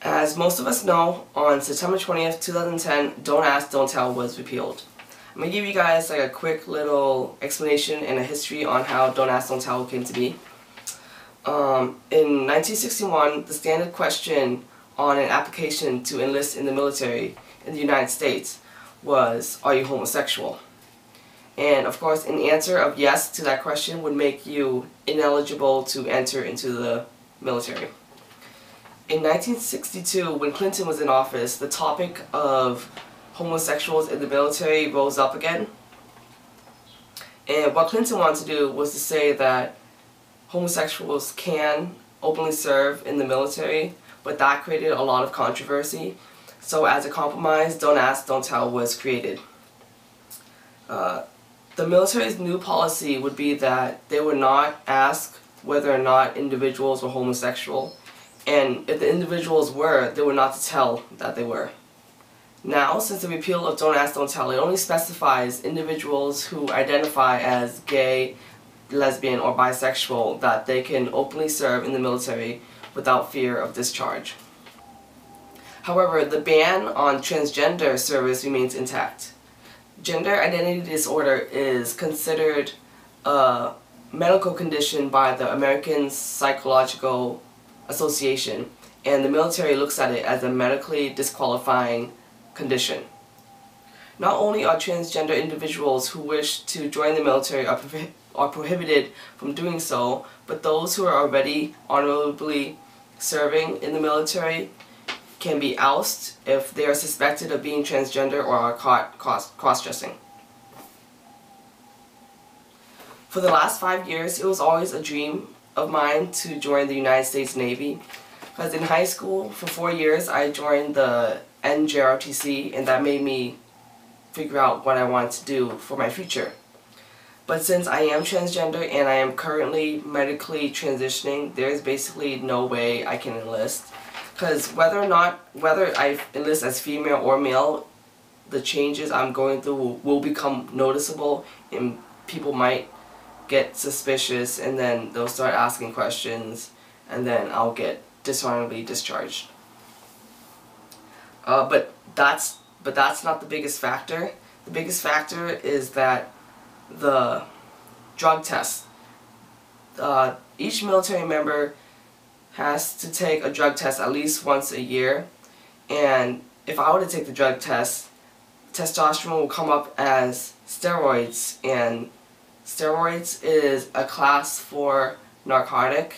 As most of us know, on September 20th, 2010, Don't Ask, Don't Tell was repealed. I'm going to give you guys like a quick little explanation and a history on how Don't Ask, Don't Tell came to be. In 1961, the standard question on an application to enlist in the military in the United States was, are you homosexual? And of course, an answer of yes to that question would make you ineligible to enter into the military. In 1962, when Clinton was in office, the topic of homosexuals in the military rose up again. And what Clinton wanted to do was to say that homosexuals can openly serve in the military, but that created a lot of controversy. So as a compromise, Don't Ask, Don't Tell was created. The military's new policy would be that they would not ask whether or not individuals were homosexual, and if the individuals were, they were not to tell that they were. Now, since the repeal of Don't Ask, Don't Tell, it only specifies individuals who identify as gay, lesbian, or bisexual that they can openly serve in the military without fear of discharge. However, the ban on transgender service remains intact. Gender identity disorder is considered a medical condition by the American Psychological Association, and the military looks at it as a medically disqualifying condition. Not only are transgender individuals who wish to join the military are prohibited from doing so, but those who are already honorably serving in the military can be ousted if they are suspected of being transgender or are caught cross-dressing. For the last 5 years, it was always a dream of mine to join the United States Navy. Because in high school, for 4 years, I joined the NJROTC, and that made me figure out what I wanted to do for my future. But since I am transgender and I am currently medically transitioning, there's basically no way I can enlist. Because whether I enlist as female or male, the changes I'm going through will become noticeable, and people might get suspicious, and then they'll start asking questions, and then I'll get dishonorably discharged. But that's not the biggest factor. The biggest factor is that the drug test. Each military member has to take a drug test at least once a year, and if I were to take the drug test, testosterone will come up as steroids, and steroids is a class 4 narcotic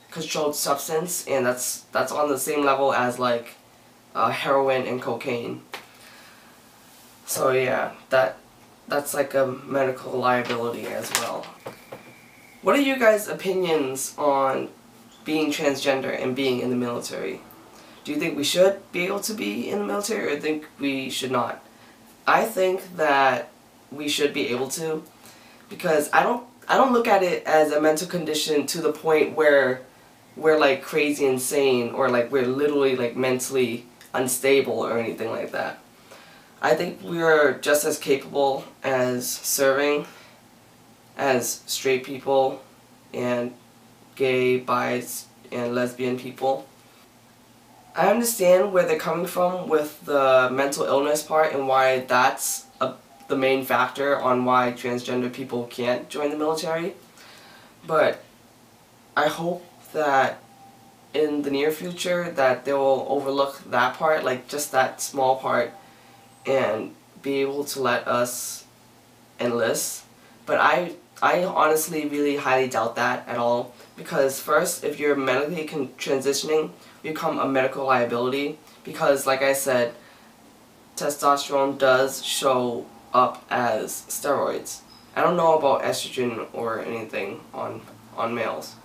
controlled substance, and that's on the same level as like heroin and cocaine. So yeah, that's like a medical liability as well. What are you guys' opinions on being transgender and being in the military? Do you think we should be able to be in the military, or think we should not? I think that we should be able to, because I don't look at it as a mental condition to the point where we're like crazy insane, or like we're literally like mentally unstable or anything like that. I think we are just as capable as serving as straight people and gay, bis, and lesbian people. I understand where they're coming from with the mental illness part and why that's the main factor on why transgender people can't join the military. But I hope that in the near future that they will overlook that part, like just that small part, and be able to let us enlist. But I honestly really highly doubt that at all, because first, if you're medically transitioning, you become a medical liability, because like I said, testosterone does show up as steroids. I don't know about estrogen or anything on males.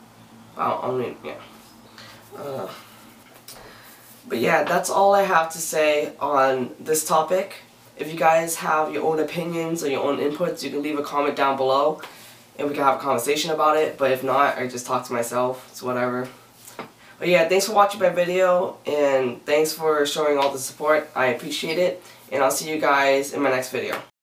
But yeah, that's all I have to say on this topic. If you guys have your own opinions or your own inputs, you can leave a comment down below and we can have a conversation about it. But if not, I just talk to myself. It's whatever. But yeah, thanks for watching my video, and thanks for showing all the support. I appreciate it, and I'll see you guys in my next video.